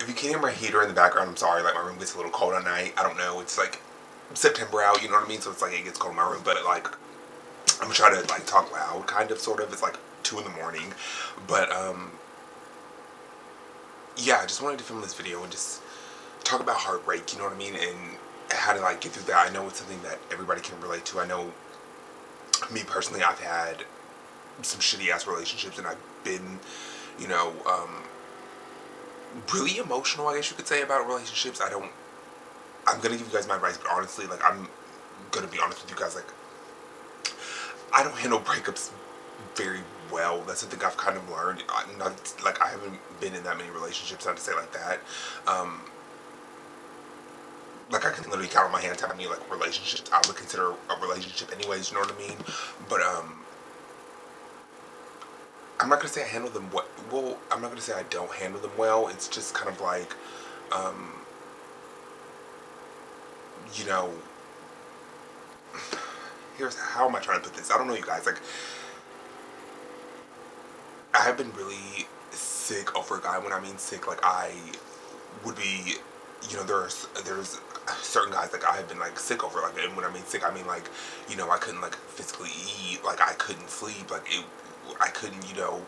If you can hear my heater in the background, I'm sorry. Like, my room gets a little cold at night. I don't know. It's like September out, you know what I mean? So it's like it gets cold in my room. But like, I'm gonna try to like talk loud, kind of, sort of. It's like 2 in the morning. But yeah, I just wanted to film this video and just talk about heartbreak, you know what I mean? And how to like get through that. I know it's something that everybody can relate to. I know me personally, I've had some shitty ass relationships, and I've been, you know, really emotional, I guess you could say, about relationships. I'm gonna give you guys my advice, but honestly, like, I'm gonna be honest with you guys, like, I don't handle breakups very well. That's something I've kind of learned. I'm not, like, I haven't been in that many relationships, not to say like that. Like, I can literally count on my hands how many, like, relationships I would consider a relationship anyways, you know what I mean? But, I'm not gonna say I handle them well, I'm not gonna say I don't handle them well. It's just kind of like, you know, how am I trying to put this? I don't know, you guys. Like, I have been really sick over a guy. When I mean sick, like, I would be, you know, there's certain guys, like, I have been, like, sick over, like, and when I mean sick, I mean, like, you know, I couldn't, like, physically eat, like, I couldn't sleep, like, I couldn't, you know,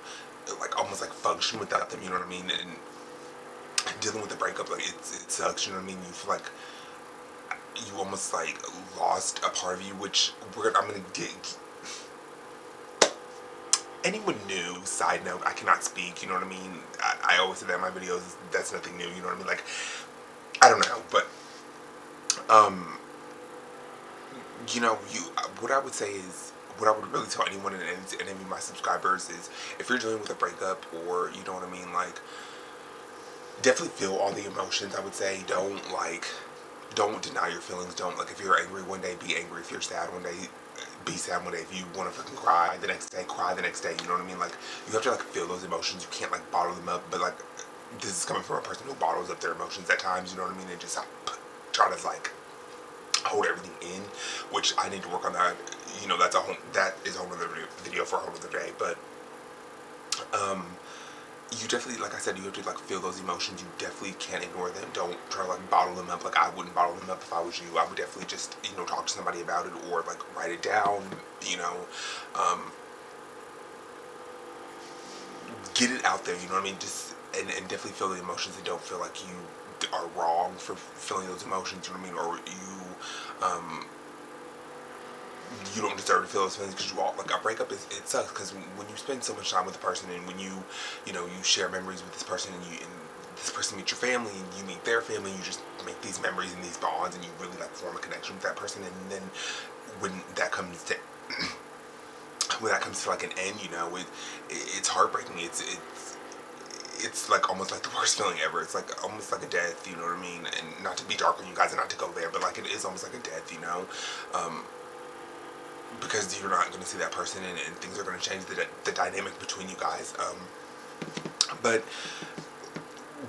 like, almost, like, function without them, you know what I mean? And dealing with the breakup, like, it sucks, you know what I mean? You feel like you almost, like, lost a part of you, which I'm gonna get. Anyone new, side note, I cannot speak, you know what I mean? I always say that in my videos, that's nothing new, you know what I mean? Like, I don't know, but, you know, what I would say is, what I would really tell anyone and any of my subscribers is, if you're dealing with a breakup, or, you know what I mean, like, definitely feel all the emotions, I would say. Don't deny your feelings. Don't, like, if you're angry one day, be angry. If you're sad one day, be sad one day. If you want to fucking cry the next day, cry the next day. You know what I mean? Like, you have to, like, feel those emotions. You can't, like, bottle them up. But, like, this is coming from a person who bottles up their emotions at times. You know what I mean? And just try to, like, hold everything in, which I need to work on that. You know, that is a whole other video for a whole other day. But you definitely, like I said, you have to, like, feel those emotions. You definitely can't ignore them. Don't try to, like, bottle them up. Like, I wouldn't bottle them up if I was you. I would definitely just, you know, talk to somebody about it, or, like, write it down, you know, get it out there, you know what I mean? Just, and definitely feel the emotions, and don't feel like you are wrong for feeling those emotions, you know what I mean? Or you don't deserve to feel those feelings, because like, a breakup it sucks, because when you spend so much time with a person, and when you know, you share memories with this person, and this person meets your family, and you meet their family, you just make these memories and these bonds, and you really, like, form a connection with that person. And then when that comes to like, an end, you know, it's heartbreaking. It's like almost like the worst feeling ever. It's like almost like a death, you know what I mean? And not to be dark on you guys and not to go there, but, like, it is almost like a death, you know? Because you're not going to see that person, and things are going to change the dynamic between you guys. But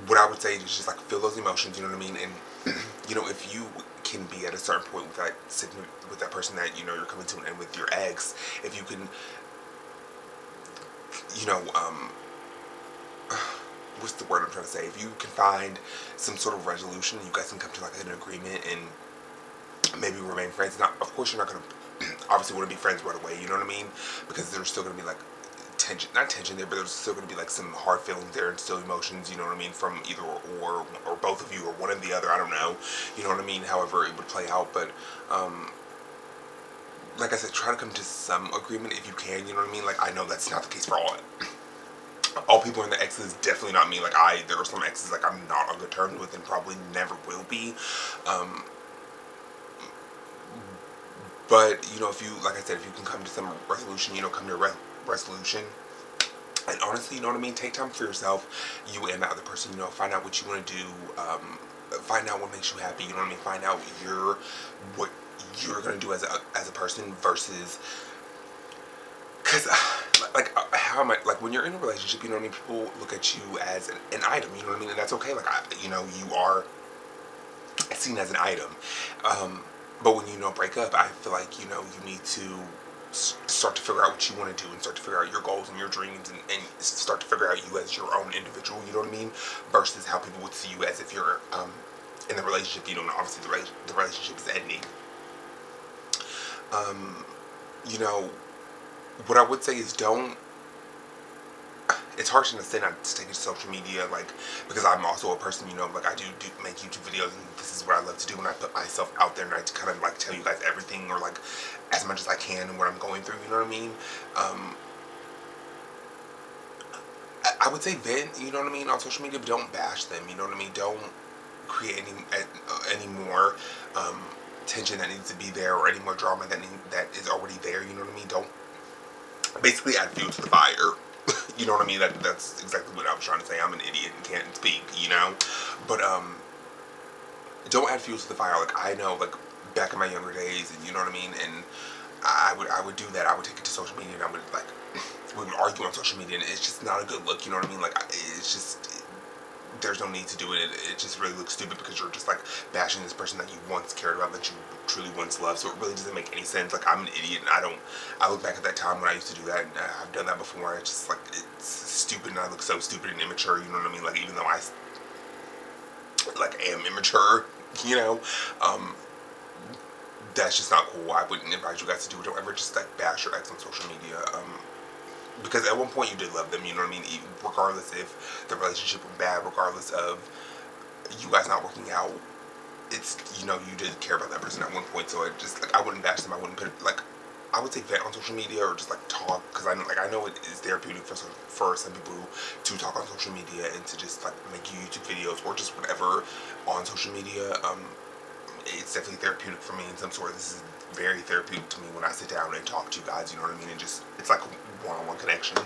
what I would say is just, like, feel those emotions, you know what I mean? And, you know, if you can be at a certain point with that person that, you know, you're coming to an end with, your ex, if you can, you know, what's the word I'm trying to say? If you can find some sort of resolution, you guys can come to, like, an agreement and maybe remain friends. Now, of course, you're not going to obviously want to be friends right away, you know what I mean? Because there's still going to be, like, not tension there, but there's still going to be, like, some hard feelings there, and still emotions, you know what I mean, from either or both of you, or one or the other, I don't know, you know what I mean, however it would play out. But like I said, try to come to some agreement if you can, you know what I mean? Like, I know that's not the case for all people in the exes, definitely not me. Like, there are some exes, like, I'm not on good terms with, and probably never will be. But, you know, if you, like I said, if you can come to some resolution, you know, come to a resolution. And honestly, you know what I mean? Take time for yourself, you and the other person, you know, find out what you want to do, find out what makes you happy, you know what I mean? Find out what you're going to do as a person, versus, because, like, how am I, like, when you're in a relationship, you know what I mean? People look at you as an item, you know what I mean? And that's okay. Like, you know, you are seen as an item. But when you, break up, I feel like, you know, you need to start to figure out what you want to do and start to figure out your goals and your dreams and start to figure out you as your own individual, you know what I mean, versus how people would see you as if you're in the relationship, you know, and obviously the relationship is ending. You know, what I would say is don't, it's hard to say not to take it to social media, like, because I'm also a person, you know, like, I do make YouTube videos, and this is what I love to do when I put myself out there, and I kind of, like, tell you guys everything, or, like, as much as I can, and what I'm going through, you know what I mean? I would say vent, you know what I mean, on social media, but don't bash them, you know what I mean? Don't create any more, tension that needs to be there, or any more drama that is already there, you know what I mean? Don't basically add fuel to the fire. You know what I mean? That's exactly what I was trying to say. I'm an idiot and can't speak, you know? But, don't add fuel to the fire. Like, I know, like, back in my younger days, and you know what I mean? And I would do that. I would take it to social media, and I would, like, we would argue on social media, and it's just not a good look, you know what I mean? Like, it's just, there's no need to do it. It just really looks stupid because you're just, like, bashing this person that you once cared about, that you truly once loved. So it really doesn't make any sense. Like, I'm an idiot, and I look back at that time when I used to do that, and I've done that before. It's just, like, it's stupid, and I look so stupid and immature, you know what I mean? Like, even though I, like, am immature, you know, that's just not cool. I wouldn't advise you guys to do it. Don't ever just, like, bash your ex on social media, because at one point you did love them, you know what I mean? Even, regardless if the relationship was bad, regardless of you guys not working out, it's, you know, you did care about that person at one point. So it just, like, I wouldn't bash them. I wouldn't put, like, I would say vent on social media, or just, like, talk, because I know it is therapeutic for some people to talk on social media and to just, like, make YouTube videos or just whatever on social media. It's definitely therapeutic for me in some sort. This is very therapeutic to me when I sit down and talk to you guys, you know what I mean? And just, it's like a one-on-one connection.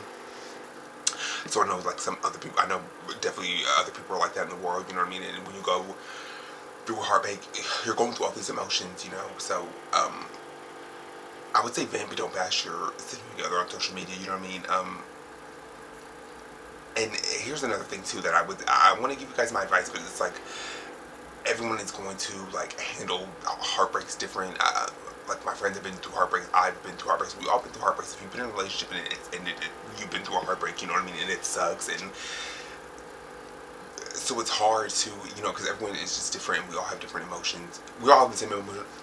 So I know, like, some other people, I know definitely other people are like that in the world, you know what I mean? And when you go through a heartbreak, you're going through all these emotions, you know? So, I would say vent, but don't bash your significant other on social media, you know what I mean? And here's another thing, too, that I want to give you guys my advice, but it's like, everyone is going to, like, handle heartbreaks different. Like, my friends have been through heartbreaks. I've been through heartbreaks. We all been through heartbreaks. If you've been in a relationship and it's ended, you've been through a heartbreak, you know what I mean? And it sucks. And so it's hard to, you know, because everyone is just different, and we all have different emotions. We all have the same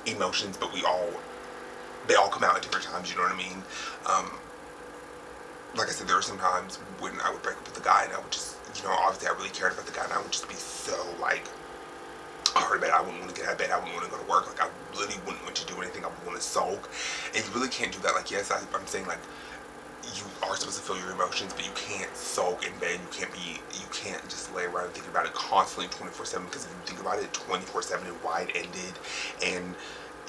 emotions, but they all come out at different times, you know what I mean? Like I said, there were some times when I would break up with a guy, and I would just, you know, obviously I really cared about the guy, and I would just be so, like, hard bed. I wouldn't want to get out of bed. I wouldn't want to go to work. Like, I really wouldn't want to do anything. I would want to sulk. And you really can't do that. Like, yes, I'm saying, like, you are supposed to feel your emotions, but you can't sulk in bed. You can't just lay around and think about it constantly 24/7, because if you think about it 24/7 and wide-ended, and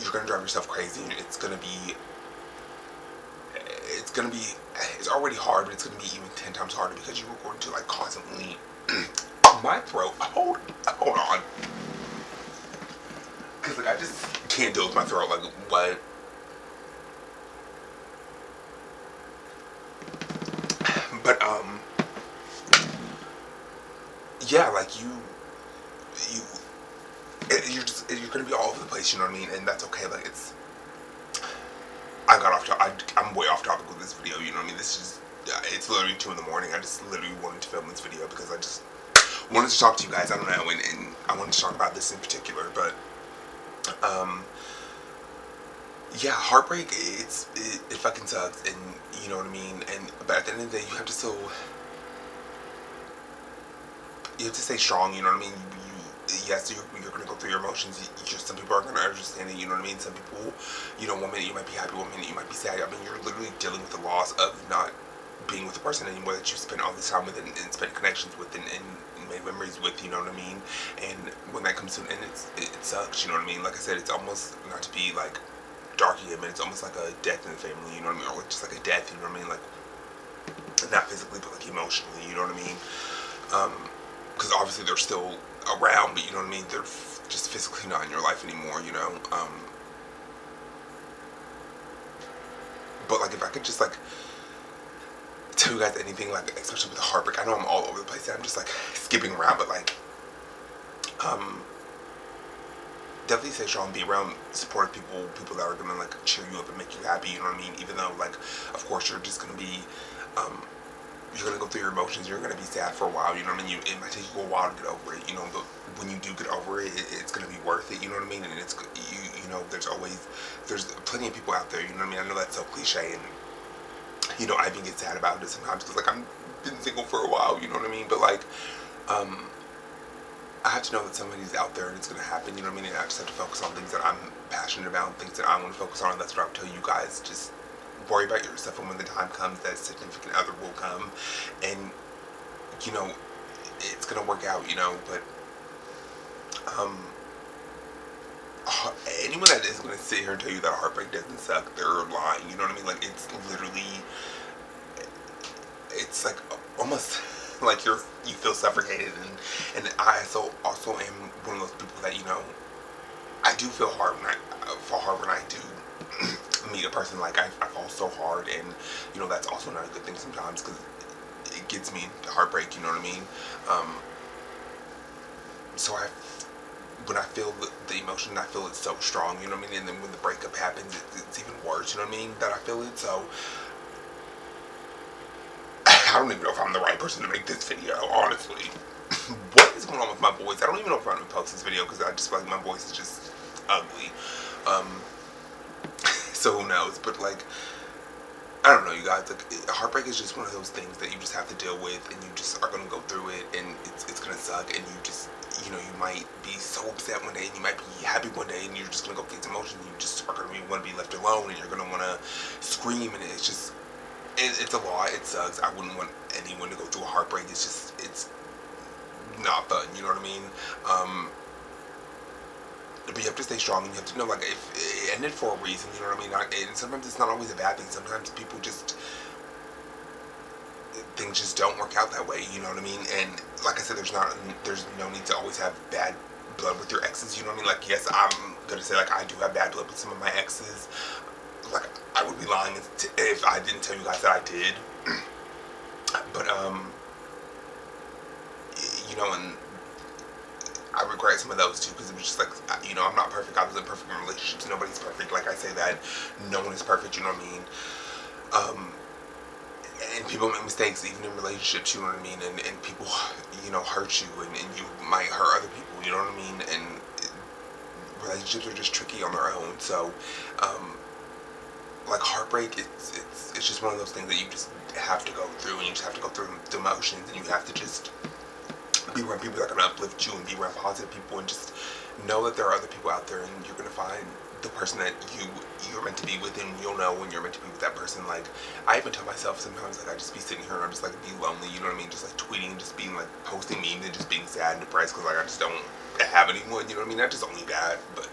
you're going to drive yourself crazy, and it's already hard, but it's going to be even 10 times harder, because you are going to, like, constantly, my throat, hold on. Because, like, I just can't deal with my throat. Like, what? But, yeah, like, you're gonna be all over the place, you know what I mean? And that's okay. Like, I'm way off topic with this video, you know what I mean? It's literally 2 in the morning. I just literally wanted to film this video because I just wanted to talk to you guys. I don't know, and I wanted to talk about this in particular, but, yeah, heartbreak, it fucking sucks, and you know what I mean? But at the end of the day, you have to stay strong, you know what I mean? Yes, you're gonna go through your emotions. Some people are gonna understand it, you know what I mean? Some people, you know, 1 minute you might be happy, 1 minute you might be sad. I mean, you're literally dealing with the loss of not being with the person anymore that you spent all this time with, and spent connections with, and made memories with, you know what I mean? And when that comes to an end, it sucks, you know what I mean? Like I said, it's almost, not to be, like, dark again, but it's almost like a death in the family, you know what I mean? Or just like a death, you know what I mean? Like, not physically, but, like, emotionally, you know what I mean? Because obviously they're still around, but you know what I mean? They're just physically not in your life anymore, you know? But, like, if I could just, like, tell you guys anything, like, especially with the heartbreak, I know I'm all over the place, and I'm just, like, skipping around, but, like, definitely stay strong, be around supportive people that are gonna like cheer you up and make you happy, you know what I mean? Even though like of course you're just gonna be you're gonna go through your emotions, you're gonna be sad for a while, you know what I mean? It might take you a while to get over it, you know, but when you do get over it, it's gonna be worth it, you know what I mean? And it's you know, there's plenty of people out there, you know what I mean? I know that's so cliche, and you know, I even get sad about it sometimes because like I'm been single for a while, you know what I mean? But like I have to know that somebody's out there and it's going to happen, you know what I mean? And I just have to focus on things that I'm passionate about and things that I want to focus on. And that's what I would tell you guys. Just worry about yourself, and when the time comes, that significant other will come. And, you know, it's going to work out, you know. But anyone that is going to sit here and tell you that a heartbreak doesn't suck, they're lying, you know what I mean? Like, it's literally, it's like almost like you feel suffocated, and I also am one of those people that, you know, I do feel hard when I do meet a person. Like I fall so hard, and you know that's also not a good thing sometimes because it gets me to heartbreak, you know what I mean? So when I feel the emotion, I feel it so strong, you know what I mean? And then when the breakup happens, it's even worse, you know what I mean? That I feel it. So I don't even know if I'm the right person to make this video, honestly. What is going on with my voice? I don't even know if I'm going to post this video because I just feel like my voice is just ugly. So who knows? But like, I don't know, you guys. Like, heartbreak is just one of those things that you just have to deal with, and you just are going to go through it, and it's going to suck, and you just, you know, you might be so upset one day, and you might be happy one day, and you're just going to go through these emotions, and you just are going to want to be left alone, and you're going to want to scream, and it's just, it's a lot. It sucks. I wouldn't want anyone to go through a heartbreak. It's just, it's not fun, you know what I mean? But you have to stay strong, and you have to know, like, if it ended for a reason, you know what I mean? And sometimes it's not always a bad thing. Sometimes people just, things just don't work out that way, you know what I mean? And like I said, there's no need to always have bad blood with your exes, you know what I mean? Like, yes, I'm gonna say, like, I do have bad blood with some of my exes. Like, I would be lying if I didn't tell you guys that I did. But you know, and I regret some of those too, because it was just like, you know, I'm not perfect. I was in perfect relationships. Nobody's perfect. Like I say that, no one is perfect. You know what I mean? And people make mistakes even in relationships. You know what I mean? And people, you know, hurt you, and you might hurt other people. You know what I mean? And relationships are just tricky on their own. So, like heartbreak, it's just one of those things that you just have to go through, and you just have to go through the emotions, and you have to just be around people that are going to uplift you, and be around positive people, and just know that there are other people out there, and you're going to find the person that you're meant to be with, and you'll know when you're meant to be with that person. Like, I even tell myself sometimes, like, I just be sitting here and I'm just like be lonely, you know what I mean? Just like tweeting, just being like posting memes, and just being sad and depressed because like I just don't have anyone, you know what I mean? Not just only that, but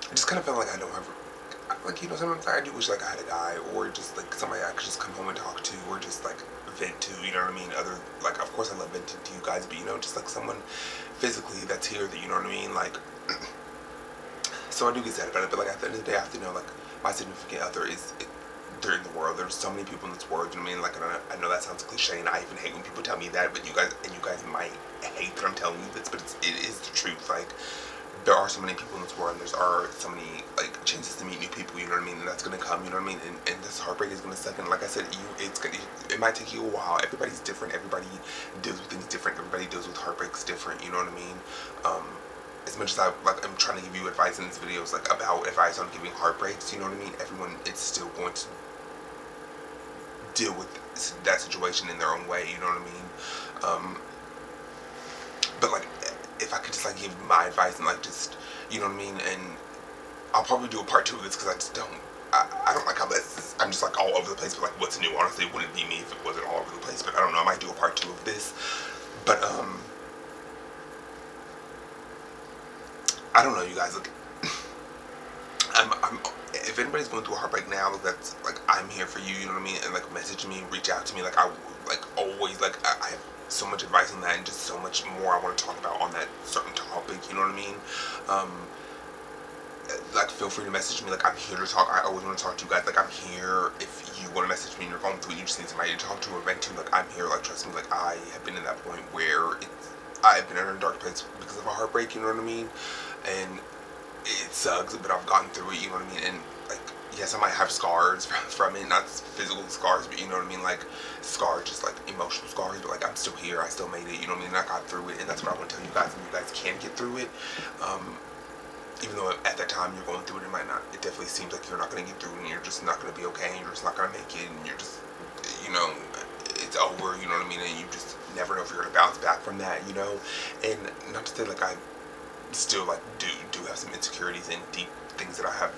I just kind of feel like I don't have, like, you know, sometimes I do wish like I had a guy, or just like somebody I could just come home and talk to, or just like vent to, you know what I mean? Other, like, of course I love venting to you guys, but you know, just like someone physically that's here, that, you know what I mean? Like, so I do get sad about it, but like at the end of the day, I have to know, like, my significant other they're in the world. There's so many people in this world, you know what I mean? Like, I know that sounds cliche, and I even hate when people tell me that, but you guys might hate that I'm telling you this, but it is the truth. Like, there are so many people in this world, and there are so many, like, chances to meet new people, you know what I mean? And that's gonna come, you know what I mean? And this heartbreak is gonna suck, and like I said, it might take you a while. Everybody's different. Everybody deals with things different. Everybody deals with heartbreaks different, you know what I mean? As much as I'm trying to give you advice in this video, like, about advice on giving heartbreaks, you know what I mean? Everyone is still going to deal with that situation in their own way, you know what I mean? But like, if I could just like give my advice and like just, you know what I mean? And I'll probably do a part 2 of this because I just don't, I don't like how I'm just like all over the place. But like, what's new? Honestly, it wouldn't be me if it wasn't all over the place. But I don't know. I might do a part 2 of this. But I don't know, you guys. Look, if anybody's going through a heartbreak now, that's like, I'm here for you. You know what I mean? And like, message me, reach out to me. Like, I like always, like, I have so much advice on that, and just so much more I want to talk about on that certain topic. You know what I mean? Like, feel free to message me. Like, I'm here to talk. I always want to talk to you guys. Like, I'm here if you want to message me and you're going through it, you just need somebody to talk to or vent to. Like, I'm here. Like, trust me. Like, I have been in that point where I've been in a dark place because of a heartbreak, you know what I mean? And it sucks, but I've gotten through it, you know what I mean? And like, yes, I might have scars from it, not physical scars, but you know what I mean? Like, scars, just like emotional scars, but like, I'm still here, I still made it, you know what I mean? And I got through it, and that's what I want to tell you guys, and you guys can get through it. Even though at that time you're going through it, it might not, it definitely seems like you're not going to get through it, and you're just not going to be okay, and you're just not going to make it, and you're just, you know, it's over, you know what I mean? And you just never know if you're going to bounce back from that, you know? And not to say like I still like do have some insecurities and deep things that I have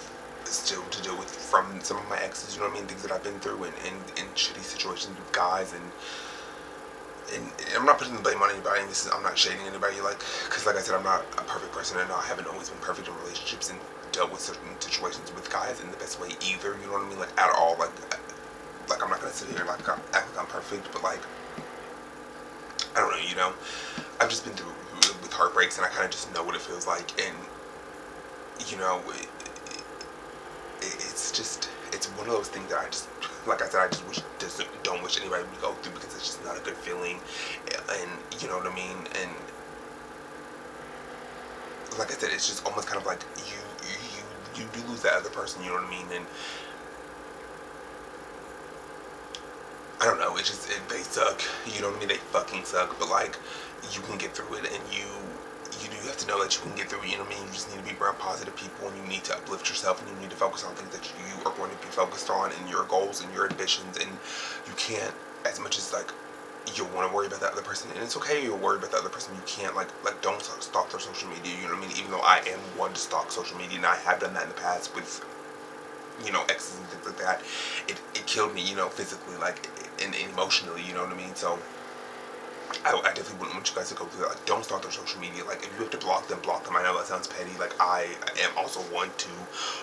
still to deal with from some of my exes, you know what I mean? Things that I've been through and in shitty situations with guys, and I'm not putting the blame on anybody. I'm not shading anybody, like, because like I said, I'm not a perfect person, and I haven't always been perfect in relationships and dealt with certain situations with guys in the best way either. You know what I mean? Like at all. Like I'm not gonna sit here and like act like I'm perfect, but like I don't know. You know, I've just been through with heartbreaks, and I kind of just know what it feels like, and you know, it's one of those things that I just, like I said, I just don't wish anybody would go through, because it's just not a good feeling, and you know what I mean. And like I said, it's just almost kind of like you do lose that other person, you know what I mean. And I don't know, they suck, you know what I mean. They fucking suck, but like you can get through it, and you do have to know that you can get through it, you know what I mean? You just need to be around positive people, and you need to uplift yourself, and you need to focus on things that you are going to be focused on, and your goals and your ambitions. And you can't, as much as like you'll want to worry about that other person, and it's okay, you'll worry about the other person, you can't like don't stalk their social media, you know what I mean? Even though I am one to stalk social media, and I have done that in the past with, you know, exes and things like that, it killed me, you know, physically, like, and emotionally, you know what I mean? So I definitely wouldn't want you guys to go through that. Like, don't stalk their social media. Like, if you have to block them, block them. I know that sounds petty. Like, I am also one to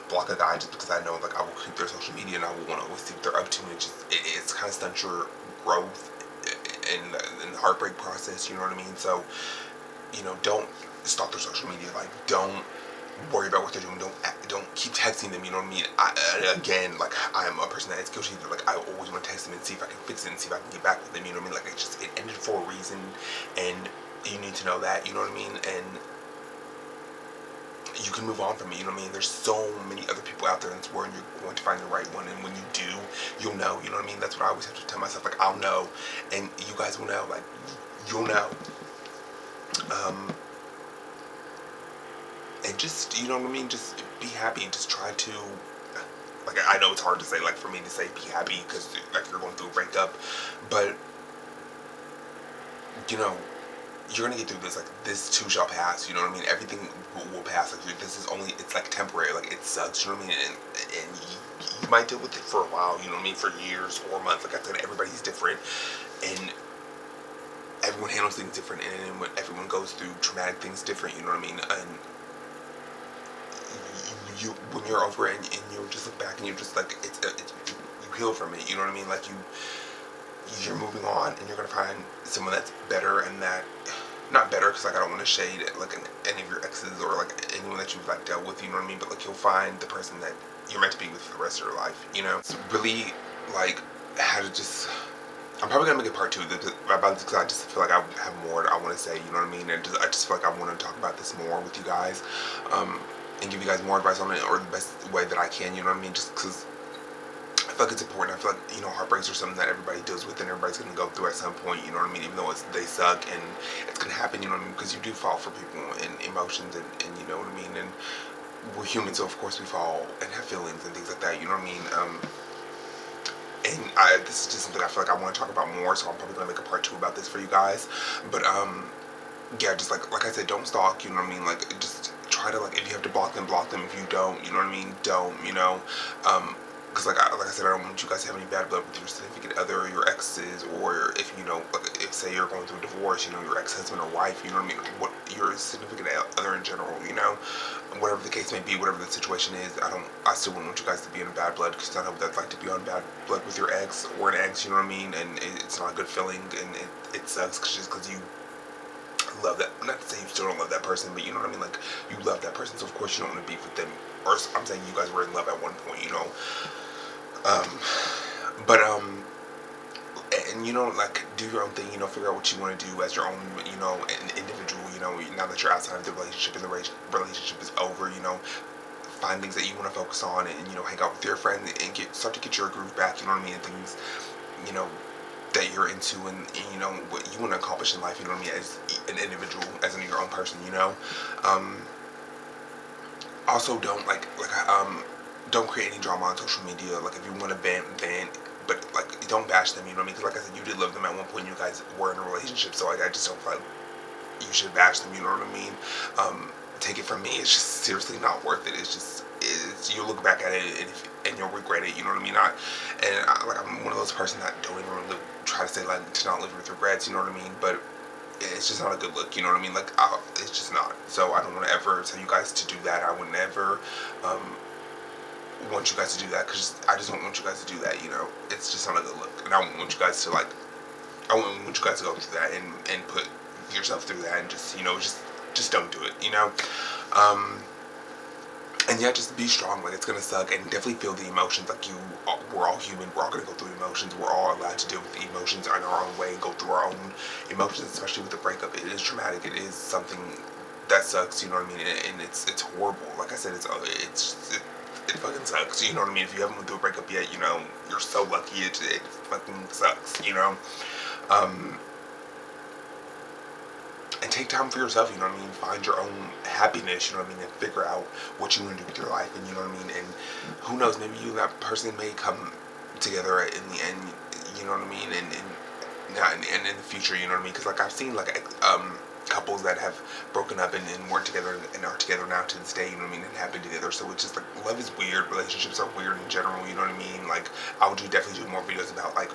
block a guy just because I know, like, I will keep their social media, and I will want to always see what they're up to. And it's kind of stunts your growth in the heartbreak process, you know what I mean? So, you know, don't stalk their social media. Like, don't worry about what they're doing. Don't keep texting them, you know what I mean? Again, like, I'm a person that is guilty of, like, I always want to text them and see if I can fix it and see if I can get back with them, you know what I mean? Like, it ended for a reason, and you need to know that, you know what I mean? And you can move on from it, you know what I mean? There's so many other people out there in this world, and you're going to find the right one, and when you do, you'll know, you know what I mean? That's what I always have to tell myself, like, I'll know, and you guys will know, like, you'll know. And just, you know what I mean, just be happy, and just try to, like, I know it's hard to say, like, for me to say be happy, because, like, you're going through a breakup, but, you know, you're gonna get through this. Like, this too shall pass, you know what I mean? Everything will pass. Like, this is only, it's like temporary, like, it sucks, you know what I mean? And you might deal with it for a while, you know what I mean, for years or months. Like I said, everybody's different, and everyone handles things different, and everyone goes through traumatic things different, you know what I mean? And you when you're over it, and you just look back, and you're just like, you heal from it, you know what I mean? Like, you're moving on, and you're gonna find someone that's better, and that, not better, because like I don't want to shade like any of your exes, or like anyone that you've like dealt with, you know what I mean? But like, you'll find the person that you're meant to be with for the rest of your life, you know? It's really like how to just, I'm probably gonna make a part 2 about this, because I just feel like I have more I want to say, you know what I mean? And I just feel like I want to talk about this more with you guys, and give you guys more advice on it, or the best way that I can, you know what I mean? Just because I feel like it's important. I feel like, you know, heartbreaks are something that everybody deals with, and everybody's going to go through at some point, you know what I mean? Even though they suck, and it's going to happen, you know what I mean? Because you do fall for people and emotions, and you know what I mean? And we're human, so of course we fall and have feelings and things like that, you know what I mean? And this is just something I feel like I want to talk about more, so I'm probably going to make a part 2 about this for you guys. But, yeah, just like I said, don't stalk, you know what I mean? Like, just try to, like, if you have to block them, block them. If you don't, you know what I mean? Don't, you know? Because like I said, I don't want you guys to have any bad blood with your significant other, or your exes, or if, you know, like, if say you're going through a divorce, you know, your ex-husband or wife, you know what I mean? What your significant other in general, you know, whatever the case may be, whatever the situation is, I still wouldn't want you guys to be in bad blood, because I know what that's like to be on bad blood with your ex or an ex, you know what I mean? And it's not a good feeling, and it sucks, because you love that, not to say you still don't love that person, but you know what I mean, like, you love that person, so of course you don't want to beef with them, or I'm saying you guys were in love at one point, you know, but and you know, like, do your own thing, you know, figure out what you want to do as your own, you know, individual, you know, now that you're outside of the relationship and the relationship is over, you know, find things that you want to focus on and, you know, hang out with your friends and start to get your groove back, you know what I mean, and things, you know, that you're into and you know, what you want to accomplish in life, you know what I mean, as an individual, as in your own person, you know. Also, don't create any drama on social media. Like, if you want to vent, but like, don't bash them. You know what I mean? Because like I said, you did love them at one point. You guys were in a relationship, so like, I just don't feel like you should bash them. You know what I mean? Take it from me. It's just seriously not worth it. You look back at it and you'll regret it. You know what I mean? I'm one of those person that don't even really try to say like to not live with regrets. You know what I mean? But it's just not a good look, you know what I mean? Like, it's just not. So I don't want to ever tell you guys to do that. I would never want you guys to do that, because I just don't want you guys to do that, you know? It's just not a good look. And I wouldn't want you guys to, like, I wouldn't want you guys to go through that and put yourself through that and just, you know, just don't do it, you know? And yeah, just be strong. Like, it's gonna suck, and definitely feel the emotions. Like, we're all human. We're all gonna go through emotions. We're all allowed to deal with the emotions in our own way, go through our own emotions, especially with the breakup. It is traumatic. It is something that sucks. You know what I mean? And it's horrible. Like I said, it fucking sucks. You know what I mean? If you haven't went through a breakup yet, you know, you're so lucky. It fucking sucks. You know. And take time for yourself, you know what I mean? Find your own happiness, you know what I mean? And figure out what you want to do with your life, and you know what I mean? And who knows, maybe you and that person may come together in the end, you know what I mean? And in the future, you know what I mean? Because like, I've seen like couples that have broken up and weren't together and are together now to this day, you know what I mean? And have been together. So it's just like, love is weird. Relationships are weird in general, you know what I mean? Like, I would definitely do more videos about like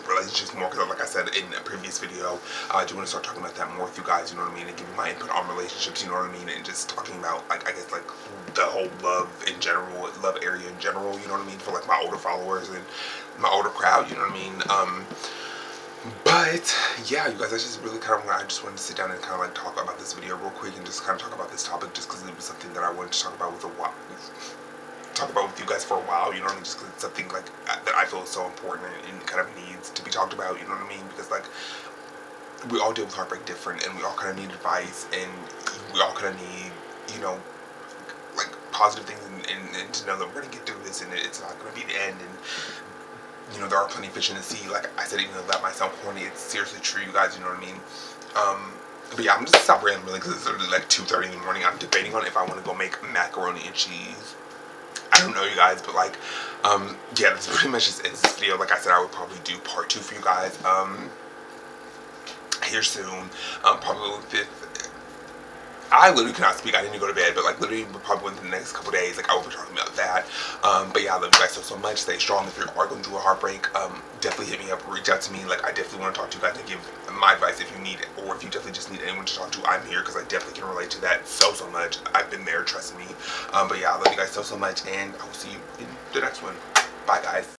relationships more, because like I said in a previous video, I do want to start talking about that more with you guys, you know what I mean, and giving my input on relationships, you know what I mean, and just talking about, like, I guess, like, the whole love in general, love area in general, you know what I mean, for like my older followers and my older crowd, you know what I mean. But yeah, you guys, I just really kind of, I just wanted to sit down and kind of like talk about this video real quick and just kind of talk about this topic, just because it was something that I wanted to talk about with you guys for a while, you know what I mean, just because it's something like that I feel is so important and kind of needs to be talked about, you know what I mean, because like, we all deal with heartbreak different, and we all kind of need advice, and we all kind of need, you know, like, positive things, and to know that we're going to get through this, and it's not going to be the end, and you know, there are plenty of fish in the sea. Like I said, even though that might sound corny, it's seriously true, you guys, you know what I mean. But yeah, I'm just stop rambling because it's literally like 2:30 in the morning. I'm debating on if I want to go make macaroni and cheese. I don't know, you guys, but like, yeah, that's pretty much just this video. Like I said, I would probably do part 2 for you guys, here soon, probably with I literally cannot speak. I didn't go to bed, but like literally probably within the next couple days, like I will be talking about that. But yeah, I love you guys so much. Stay strong. If you are going through a heartbreak, definitely hit me up, reach out to me. Like, I definitely want to talk to you guys and give my advice if you need it, or if you definitely just need anyone to talk to. I'm here because I definitely can relate to that so much. I've been there, trust me. But yeah, I love you guys so much, and I will see you in the next one. Bye, guys.